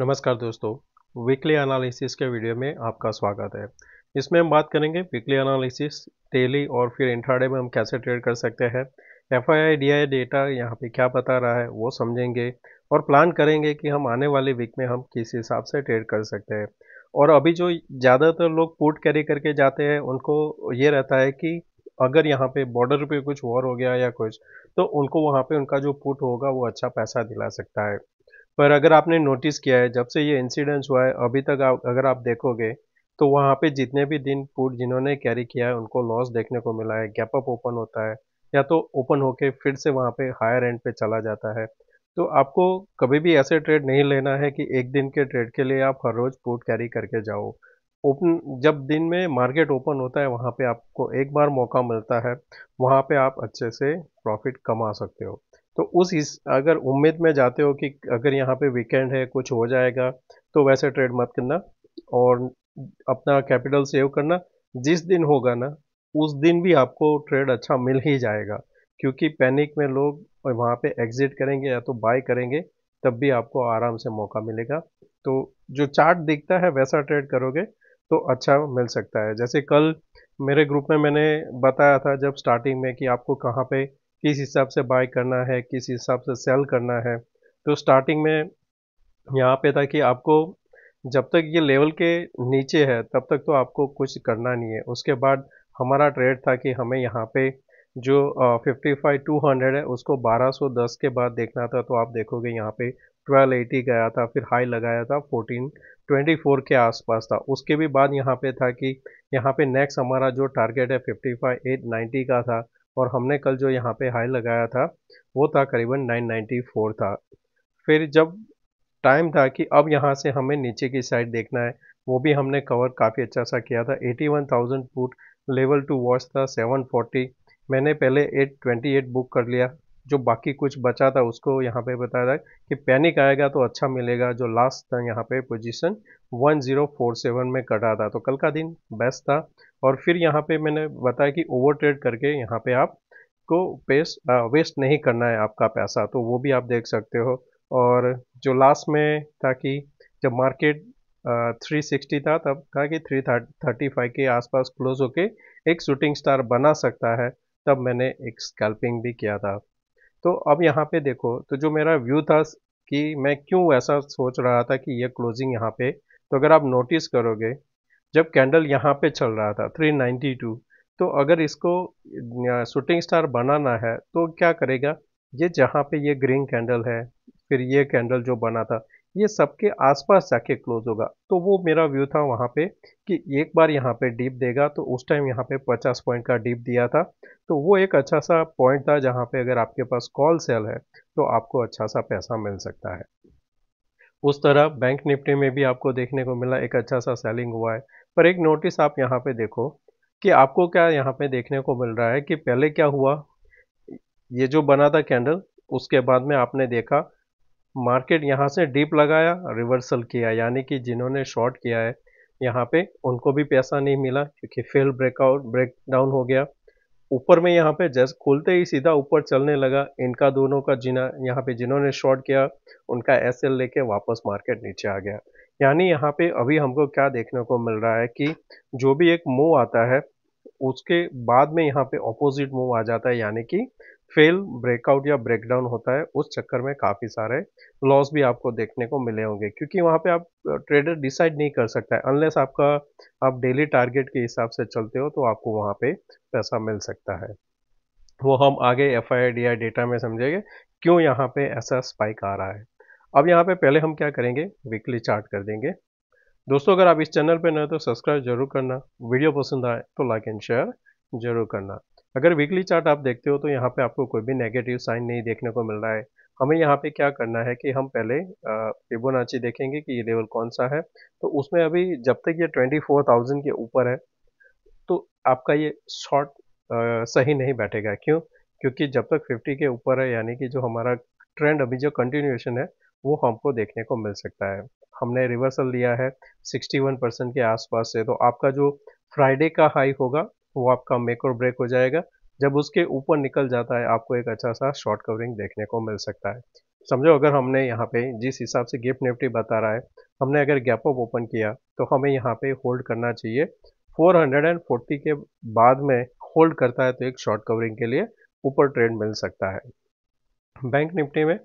नमस्कार दोस्तों। Weekly analysis के वीडियो में आपका स्वागत है। इसमें हम बात करेंगे वीकली एनालिसिस, डेली और फिर इंट्राडे में हम कैसे ट्रेड कर सकते हैं। एफआईआई डीआई डेटा यहाँ पे क्या बता रहा है वो समझेंगे और प्लान करेंगे कि हम आने वाले वीक में हम किस हिसाब से ट्रेड कर सकते हैं। और अभी जो ज़्यादातर लोग पुट कैरी करके जाते हैं उनको ये रहता है कि अगर यहाँ पे बॉर्डर पे कुछ वॉर हो गया या कुछ, तो उनको वहाँ पे उनका जो पुट होगा वो अच्छा पैसा दिला सकता है। पर अगर आपने नोटिस किया है जब से ये इंसिडेंस हुआ है अभी तक अगर आप देखोगे तो वहाँ पे जितने भी दिन पुट जिन्होंने कैरी किया है उनको लॉस देखने को मिला है। गैप अप ओपन होता है या तो ओपन होके फिर से वहाँ पे हायर एंड पे चला जाता है। तो आपको कभी भी ऐसे ट्रेड नहीं लेना है कि एक दिन के ट्रेड के लिए आप हर रोज पुट कैरी करके जाओ। ओपन जब दिन में मार्केट ओपन होता है वहाँ पे आपको एक बार मौका मिलता है, वहाँ पे आप अच्छे से प्रॉफिट कमा सकते हो। तो उस इस अगर उम्मीद में जाते हो कि अगर यहाँ पे वीकेंड है कुछ हो जाएगा, तो वैसे ट्रेड मत करना और अपना कैपिटल सेव करना। जिस दिन होगा ना उस दिन भी आपको ट्रेड अच्छा मिल ही जाएगा, क्योंकि पैनिक में लोग वहाँ पे एग्जिट करेंगे या तो बाय करेंगे, तब भी आपको आराम से मौका मिलेगा। तो जो चार्ट दिखता है वैसा ट्रेड करोगे तो अच्छा मिल सकता है। जैसे कल मेरे ग्रुप में मैंने बताया था जब स्टार्टिंग में कि आपको कहाँ पे किस हिसाब से बाय करना है, किस हिसाब से सेल करना है। तो स्टार्टिंग में यहाँ पे था कि आपको जब तक ये लेवल के नीचे है तब तक तो आपको कुछ करना नहीं है। उसके बाद हमारा ट्रेड था कि हमें यहाँ पे जो 55-200 है उसको 1210 के बाद देखना था। तो आप देखोगे यहाँ पे 1280 गया था, फिर हाई लगाया था 1424 के आसपास था। उसके भी बाद यहाँ पे था कि यहाँ पे नेक्स्ट हमारा जो टारगेट है 55,890 का था, और हमने कल जो यहाँ पे हाई लगाया था वो था करीबन 994 था। फिर जब टाइम था कि अब यहाँ से हमें नीचे की साइड देखना है, वो भी हमने कवर काफ़ी अच्छा सा किया था। 81,000 फुट लेवल टू वॉच था 740। मैंने पहले 828 बुक कर लिया, जो बाकी कुछ बचा था उसको यहाँ पे बताया था कि पैनिक आएगा तो अच्छा मिलेगा। जो लास्ट था यहाँ पे पोजीशन 1047 में कटा था, तो कल का दिन बेस्ट था। और फिर यहाँ पे मैंने बताया कि ओवर ट्रेड करके यहाँ पे आप को वेस्ट नहीं करना है आपका पैसा, तो वो भी आप देख सकते हो। और जो लास्ट में था कि जब मार्केट 360 था तब था कि 335 के आसपास क्लोज होके एक शूटिंग स्टार बना सकता है, तब मैंने एक स्कैल्पिंग भी किया था। तो अब यहाँ पे देखो, तो जो मेरा व्यू था कि मैं क्यों ऐसा सोच रहा था कि ये क्लोजिंग यहाँ पे, तो अगर आप नोटिस करोगे जब कैंडल यहाँ पे चल रहा था 392, तो अगर इसको शूटिंग स्टार बनाना है तो क्या करेगा, ये जहाँ पे ये ग्रीन कैंडल है फिर ये कैंडल जो बना था ये सबके आसपास जाके क्लोज होगा। तो वो मेरा व्यू था वहाँ पे कि एक बार यहाँ पे डीप देगा, तो उस टाइम यहाँ पे 50 पॉइंट का डीप दिया था, तो वो एक अच्छा सा पॉइंट था जहाँ पे अगर आपके पास कॉल सेल है तो आपको अच्छा सा पैसा मिल सकता है। उस तरह बैंक निफ्टी में भी आपको देखने को मिला एक अच्छा सा सेलिंग हुआ है। पर एक नोटिस आप यहाँ पे देखो कि आपको क्या यहाँ पे देखने को मिल रहा है कि पहले क्या हुआ, ये जो बना था कैंडल उसके बाद में आपने देखा मार्केट यहाँ से डीप लगाया, रिवर्सल किया, यानी कि जिन्होंने शॉर्ट किया है यहाँ पे उनको भी पैसा नहीं मिला क्योंकि फेल ब्रेकआउट ब्रेक डाउन हो गया। ऊपर में यहाँ पे जस्ट खुलते ही सीधा ऊपर चलने लगा, इनका दोनों का जिना यहाँ पे जिन्होंने शॉर्ट किया उनका एसएल लेके वापस मार्केट नीचे आ गया। यानी यहाँ पे अभी हमको क्या देखने को मिल रहा है कि जो भी एक मूव आता है उसके बाद में यहाँ पे ऑपोजिट मूव आ जाता है, यानी कि फेल ब्रेकआउट या ब्रेकडाउन होता है। उस चक्कर में काफ़ी सारे लॉस भी आपको देखने को मिले होंगे, क्योंकि वहाँ पे आप ट्रेडर डिसाइड नहीं कर सकता है अनलेस आपका आप डेली टारगेट के हिसाब से चलते हो, तो आपको वहाँ पे पैसा मिल सकता है। वो हम आगे F I D I data में समझेंगे क्यों यहाँ पे ऐसा स्पाइक आ रहा है। अब यहाँ पे पहले हम क्या करेंगे, वीकली चार्ट कर देंगे। दोस्तों अगर आप इस चैनल पे नए हो तो सब्सक्राइब जरूर करना, वीडियो पसंद आए तो लाइक एंड शेयर जरूर करना। अगर वीकली चार्ट आप देखते हो तो यहाँ पे आपको कोई भी नेगेटिव साइन नहीं देखने को मिल रहा है। हमें यहाँ पे क्या करना है कि हम पहले फिबोनाची देखेंगे कि ये लेवल कौन सा है। तो उसमें अभी जब तक ये 24,000 के ऊपर है तो आपका ये शॉर्ट सही नहीं बैठेगा। क्यों? क्योंकि जब तक 50 के ऊपर है यानी कि जो हमारा ट्रेंड अभी जो कंटिन्यूएशन है वो हमको देखने को मिल सकता है। हमने रिवर्सल लिया है 61% के आसपास से, तो आपका जो फ्राइडे का हाई होगा वो आपका मेक और ब्रेक हो जाएगा। जब उसके ऊपर निकल जाता है आपको एक अच्छा सा शॉर्ट कवरिंग देखने को मिल सकता है। समझो अगर हमने यहाँ पे जिस हिसाब से गिफ्ट निफ्टी बता रहा है, हमने अगर गैप अप ओपन किया तो हमें यहाँ पे होल्ड करना चाहिए 440 के बाद में। होल्ड करता है तो एक शॉर्ट कवरिंग के लिए ऊपर ट्रेड मिल सकता है। बैंक निफ्टी में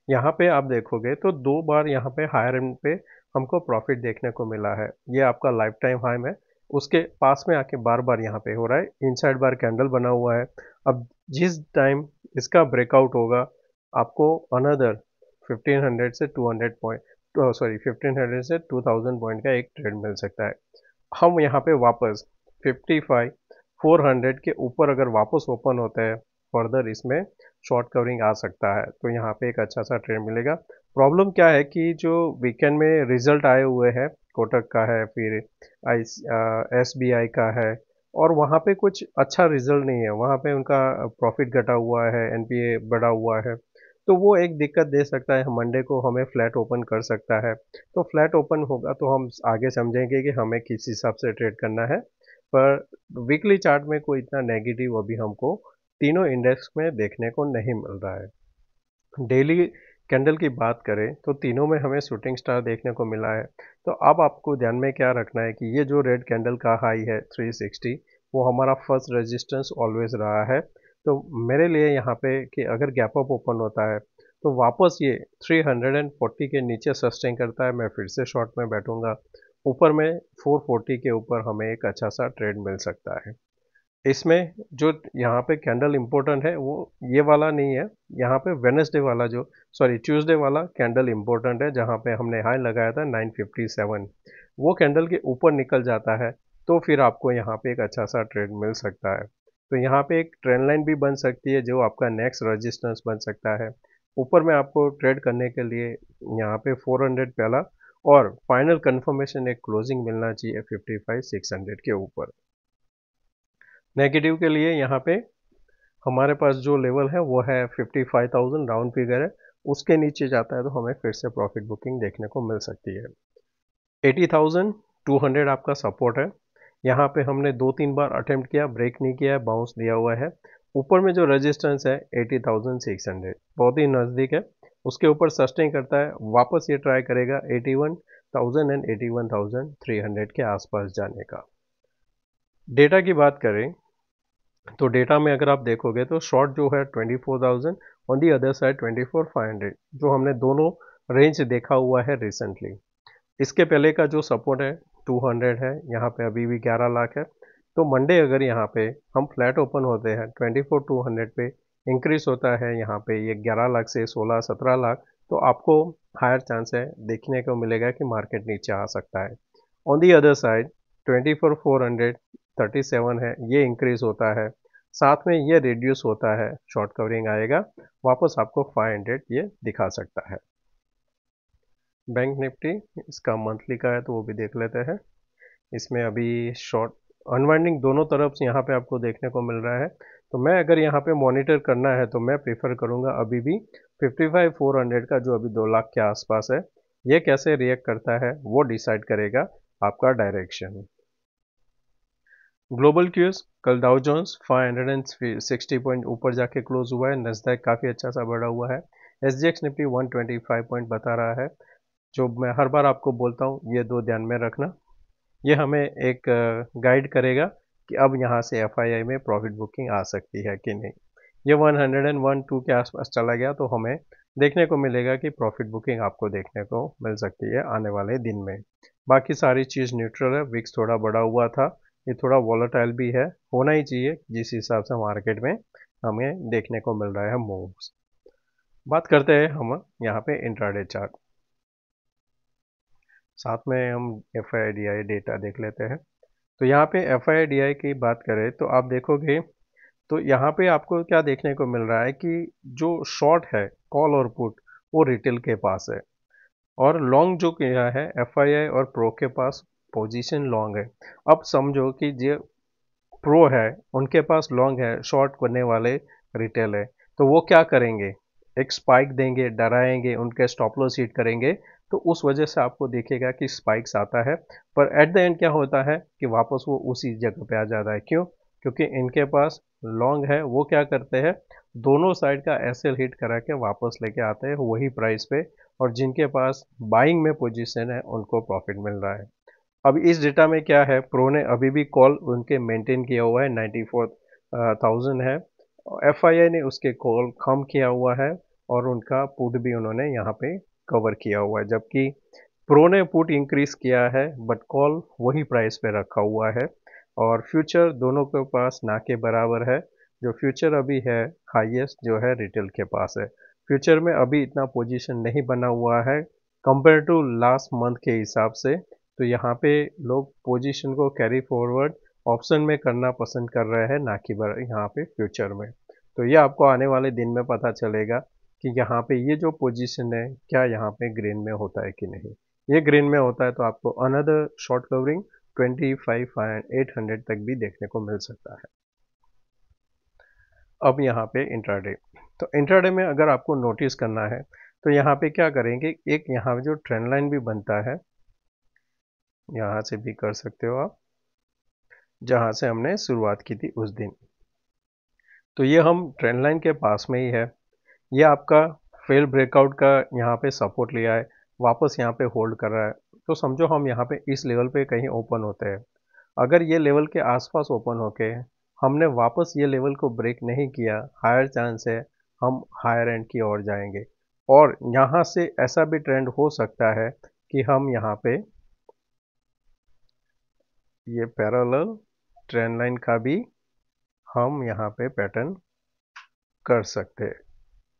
यहाँ पे आप देखोगे तो 2 बार यहाँ पे हायर एंड पे हमको प्रॉफिट देखने को मिला है। ये आपका लाइफ टाइम हाई में उसके पास में आके बार बार यहाँ पे हो रहा है, इनसाइड बार कैंडल बना हुआ है। अब जिस टाइम इसका ब्रेकआउट होगा आपको अनदर 1500 से 200 पॉइंट, सॉरी 1500 से 2000 पॉइंट का एक ट्रेड मिल सकता है। हम यहाँ पे वापस 55 400 के ऊपर अगर वापस ओपन होता है फर्दर इसमें शॉर्ट कवरिंग आ सकता है, तो यहाँ पे एक अच्छा सा ट्रेड मिलेगा। प्रॉब्लम क्या है कि जो वीकेंड में रिजल्ट आए हुए हैं, कोटक का है, फिर SBI का है, और वहाँ पे कुछ अच्छा रिजल्ट नहीं है। वहाँ पे उनका प्रॉफिट घटा हुआ है, NPA बढ़ा हुआ है, तो वो एक दिक्कत दे सकता है। मंडे को हमें फ्लैट ओपन कर सकता है, तो फ्लैट ओपन होगा तो हम आगे समझेंगे कि हमें किस हिसाब से ट्रेड करना है। पर वीकली चार्ट में कोई इतना नेगेटिव अभी हमको तीनों इंडेक्स में देखने को नहीं मिल रहा है। डेली कैंडल की बात करें तो तीनों में हमें शूटिंग स्टार देखने को मिला है। तो अब आपको ध्यान में क्या रखना है कि ये जो रेड कैंडल का हाई है 360, वो हमारा फर्स्ट रेजिस्टेंस ऑलवेज रहा है। तो मेरे लिए यहाँ पे कि अगर गैप अप ओपन होता है तो वापस ये 340 के नीचे सस्टेन करता है, मैं फिर से शॉर्ट में बैठूंगा। ऊपर में 440 के ऊपर हमें एक अच्छा सा ट्रेड मिल सकता है। इसमें जो यहाँ पे कैंडल इम्पोर्टेंट है वो ये वाला नहीं है, यहाँ पे वेनसडे वाला जो, सॉरी ट्यूसडे वाला कैंडल इम्पोर्टेंट है, जहाँ पे हमने हाई लगाया था 957। वो कैंडल के ऊपर निकल जाता है तो फिर आपको यहाँ पे एक अच्छा सा ट्रेड मिल सकता है। तो यहाँ पे एक ट्रेंड लाइन भी बन सकती है जो आपका नेक्स्ट रेजिस्टेंस बन सकता है। ऊपर में आपको ट्रेड करने के लिए यहाँ पे 400 पहला और फाइनल कंफर्मेशन एक क्लोजिंग मिलना चाहिए 55 600 के ऊपर। नेगेटिव के लिए यहाँ पे हमारे पास जो लेवल है वो है 55,000, राउंड फिगर है। उसके नीचे जाता है तो हमें फिर से प्रॉफिट बुकिंग देखने को मिल सकती है। 80,200 आपका सपोर्ट है। यहाँ पे हमने 2-3 बार अटेम्प्ट किया, ब्रेक नहीं किया है, बाउंस दिया हुआ है। ऊपर में जो रेजिस्टेंस है 80,600 बहुत ही नज़दीक है, उसके ऊपर सस्टेन करता है, वापस ये ट्राई करेगा 81,000 एंड 81,300 के आसपास जाने का। डेटा की बात करें तो डेटा में अगर आप देखोगे तो शॉर्ट जो है 24,000, ऑन दी अदर साइड 24,500, जो हमने दोनों रेंज देखा हुआ है रिसेंटली। इसके पहले का जो सपोर्ट है 200 है, यहाँ पे अभी भी 11 लाख है। तो मंडे अगर यहाँ पे हम फ्लैट ओपन होते हैं 24,200 पे इंक्रीज होता है, यहाँ पे ये 11 लाख से 16-17 लाख, तो आपको हायर चांस है देखने को मिलेगा कि मार्केट नीचे आ सकता है। ऑन दी अदर साइड 24,437 है, ये इंक्रीज होता है, साथ में ये रिड्यूस होता है, शॉर्ट कवरिंग आएगा, वापस आपको 500 ये दिखा सकता है। बैंक निफ्टी इसका मंथली का है तो वो भी देख लेते हैं। इसमें अभी शॉर्ट अनवाइंडिंग दोनों तरफ से यहाँ पे आपको देखने को मिल रहा है। तो मैं अगर यहाँ पे मॉनिटर करना है तो मैं प्रीफर करूँगा अभी भी 55,400 का, जो अभी 2 लाख के आसपास है, ये कैसे रिएक्ट करता है वो डिसाइड करेगा आपका डायरेक्शन। ग्लोबल क्यूज कल डाउ जोन्स 560 पॉइंट ऊपर जाके क्लोज हुआ है, नस्डैक काफ़ी अच्छा सा बढ़ा हुआ है, SGX निफ्टी 125 पॉइंट बता रहा है। जो मैं हर बार आपको बोलता हूँ ये दो ध्यान में रखना, ये हमें एक गाइड करेगा कि अब यहाँ से FII में प्रॉफिट बुकिंग आ सकती है कि नहीं। ये 101-2 के आसपास चला गया तो हमें देखने को मिलेगा कि प्रॉफिट बुकिंग आपको देखने को मिल सकती है आने वाले दिन में। बाकी सारी चीज़ न्यूट्रल है, विक्स थोड़ा बढ़ा हुआ था, ये थोड़ा वॉलेटाइल भी है, होना ही चाहिए जिस हिसाब से मार्केट में हमें देखने को मिल रहा है मूव्स। बात करते हैं हम यहाँ पे इंट्राडे चार्ट, साथ में हम FII डेटा देख लेते हैं। तो यहाँ पे FII की बात करें तो आप देखोगे तो यहाँ पे आपको क्या देखने को मिल रहा है कि जो शॉर्ट है कॉल और पुट वो रिटेल के पास है, और लॉन्ग जो क्या है FII और प्रो के पास पोजीशन लॉन्ग है। अब समझो कि जो प्रो है उनके पास लॉन्ग है, शॉर्ट करने वाले रिटेल है, तो वो क्या करेंगे, एक स्पाइक देंगे, डराएंगे, उनके स्टॉप लॉस हिट करेंगे, तो उस वजह से आपको देखेगा कि स्पाइक्स आता है। पर एट द एंड क्या होता है कि वापस वो उसी जगह पे आ जाता है। क्यों? क्योंकि इनके पास लॉन्ग है, वो क्या करते हैं, दोनों साइड का एसएल हिट करा के वापस लेके आते हैं वही प्राइस पे, और जिनके पास बाइंग में पोजीशन है उनको प्रॉफिट मिल रहा है। अब इस डेटा में क्या है, प्रो ने अभी भी कॉल उनके मेंटेन किया हुआ है, 94,000 है। एफआईआई ने उसके कॉल कम किया हुआ है और उनका पुट भी उन्होंने यहाँ पे कवर किया हुआ है, जबकि प्रो ने पुट इंक्रीज किया है बट कॉल वही प्राइस पे रखा हुआ है। और फ्यूचर दोनों के पास ना के बराबर है। जो फ्यूचर अभी है हाईएस्ट जो है रिटेल के पास है। फ्यूचर में अभी इतना पोजीशन नहीं बना हुआ है कंपेयर टू लास्ट मंथ के हिसाब से। तो यहाँ पे लोग पोजीशन को कैरी फॉरवर्ड ऑप्शन में करना पसंद कर रहे हैं, ना कि यहाँ पे फ्यूचर में। तो ये आपको आने वाले दिन में पता चलेगा कि यहाँ पे ये जो पोजीशन है क्या यहाँ पे ग्रीन में होता है कि नहीं। ये ग्रीन में होता है तो आपको अनदर शॉर्ट कवरिंग 25,800 तक भी देखने को मिल सकता है। अब यहाँ पे इंट्राडे, तो इंट्राडे में अगर आपको नोटिस करना है तो यहाँ पे क्या करेंगे, एक यहाँ जो ट्रेंड लाइन भी बनता है, यहाँ से भी कर सकते हो आप, जहाँ से हमने शुरुआत की थी उस दिन। तो ये हम ट्रेंड लाइन के पास में ही है। ये आपका फेल ब्रेकआउट का यहाँ पे सपोर्ट लिया है, वापस यहाँ पे होल्ड कर रहा है। तो समझो हम यहाँ पे इस लेवल पे कहीं ओपन होते हैं। अगर ये लेवल के आसपास ओपन होके हमने वापस ये लेवल को ब्रेक नहीं किया, हायर चांस है हम हायर एंड की ओर जाएंगे। और यहाँ से ऐसा भी ट्रेंड हो सकता है कि हम यहाँ पे ये पैरेलल ट्रेंड लाइन का भी हम यहाँ पे पैटर्न कर सकते हैं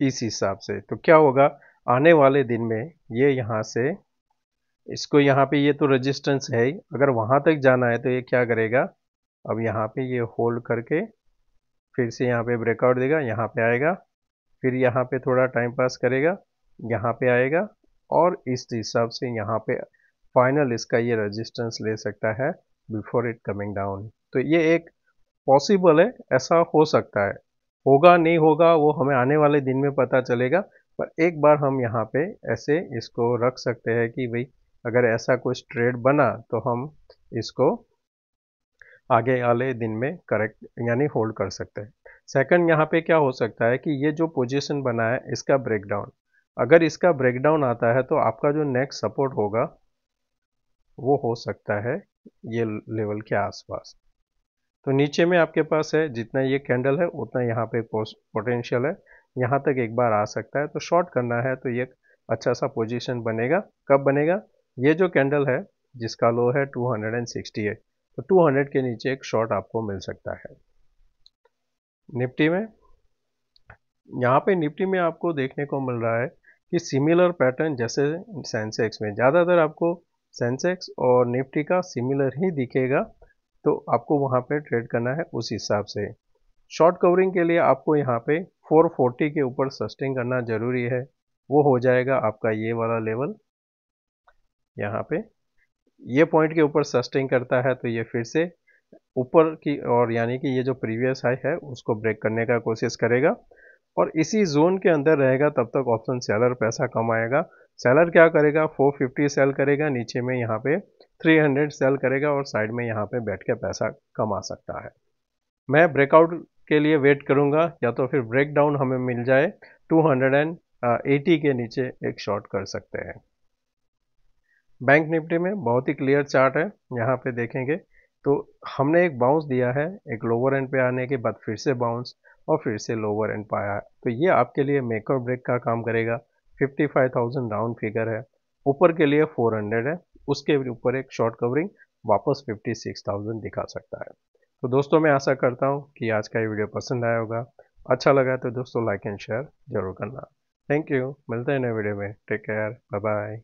इस हिसाब से। तो क्या होगा आने वाले दिन में, ये यहाँ से इसको यहाँ पे, ये तो रेजिस्टेंस है ही, अगर वहाँ तक जाना है तो ये क्या करेगा, अब यहाँ पे ये होल्ड करके फिर से यहाँ पे ब्रेकआउट देगा, यहाँ पे आएगा, फिर यहाँ पे थोड़ा टाइम पास करेगा, यहाँ पे आएगा, और इस हिसाब से यहाँ पे फाइनल इसका ये रेजिस्टेंस ले सकता है बिफोर इट कमिंग डाउन। तो ये एक पॉसिबल है, ऐसा हो सकता है। होगा नहीं होगा वो हमें आने वाले दिन में पता चलेगा, पर एक बार हम यहाँ पे ऐसे इसको रख सकते हैं कि भाई अगर ऐसा कुछ ट्रेड बना तो हम इसको आगे वाले दिन में करेक्ट यानी होल्ड कर सकते हैं। सेकंड यहाँ पे क्या हो सकता है कि ये जो पोजीशन बना है इसका ब्रेकडाउन, अगर इसका ब्रेकडाउन आता है तो आपका जो नेक्स्ट सपोर्ट होगा वो हो सकता है ये लेवल के आसपास। तो नीचे में आपके पास है जितना ये कैंडल है उतना यहाँ पे पोटेंशियल है, यहाँ तक एक बार आ सकता है। तो शॉर्ट करना है तो ये अच्छा सा पोजीशन बनेगा। कब बनेगा, ये जो कैंडल है जिसका लो है 268, तो 200 के नीचे एक शॉर्ट आपको मिल सकता है। निफ्टी में, यहाँ पे निफ्टी में आपको देखने को मिल रहा है कि सिमिलर पैटर्न जैसे सेंसेक्स में, ज़्यादातर आपको सेंसेक्स और निफ्टी का सिमिलर ही दिखेगा। तो आपको वहाँ पे ट्रेड करना है उस हिसाब से। शॉर्ट कवरिंग के लिए आपको यहाँ पे 440 के ऊपर सस्टेन करना जरूरी है। वो हो जाएगा आपका ये वाला लेवल, यहाँ पे ये पॉइंट के ऊपर सस्टेन करता है तो ये फिर से ऊपर की और यानी कि ये जो प्रीवियस हाई है उसको ब्रेक करने का कोशिश करेगा, और इसी जोन के अंदर रहेगा तब तक ऑप्शन सेलर पैसा कमाएगा। सेलर क्या करेगा, 450 सेल करेगा, नीचे में यहाँ पे 300 सेल करेगा और साइड में यहाँ पे बैठ के पैसा कमा सकता है। मैं ब्रेकआउट के लिए वेट करूंगा, या तो फिर ब्रेक डाउन हमें मिल जाए 280 के नीचे एक शॉर्ट कर सकते हैं। बैंक निफ्टी में बहुत ही क्लियर चार्ट है, यहाँ पे देखेंगे तो हमने एक बाउंस दिया है, एक लोअर एंड पे आने के बाद फिर से बाउंस और फिर से लोअर एंड पाया है। तो ये आपके लिए मेक और ब्रेक का काम करेगा। 55,000 राउंड फिगर है, ऊपर के लिए 400 है, उसके ऊपर एक शॉर्ट कवरिंग वापस 56,000 दिखा सकता है। तो दोस्तों मैं आशा करता हूँ कि आज का ये वीडियो पसंद आया होगा। अच्छा लगा तो दोस्तों लाइक एंड शेयर जरूर करना। थैंक यू, मिलते हैं नए वीडियो में। Take care, bye bye.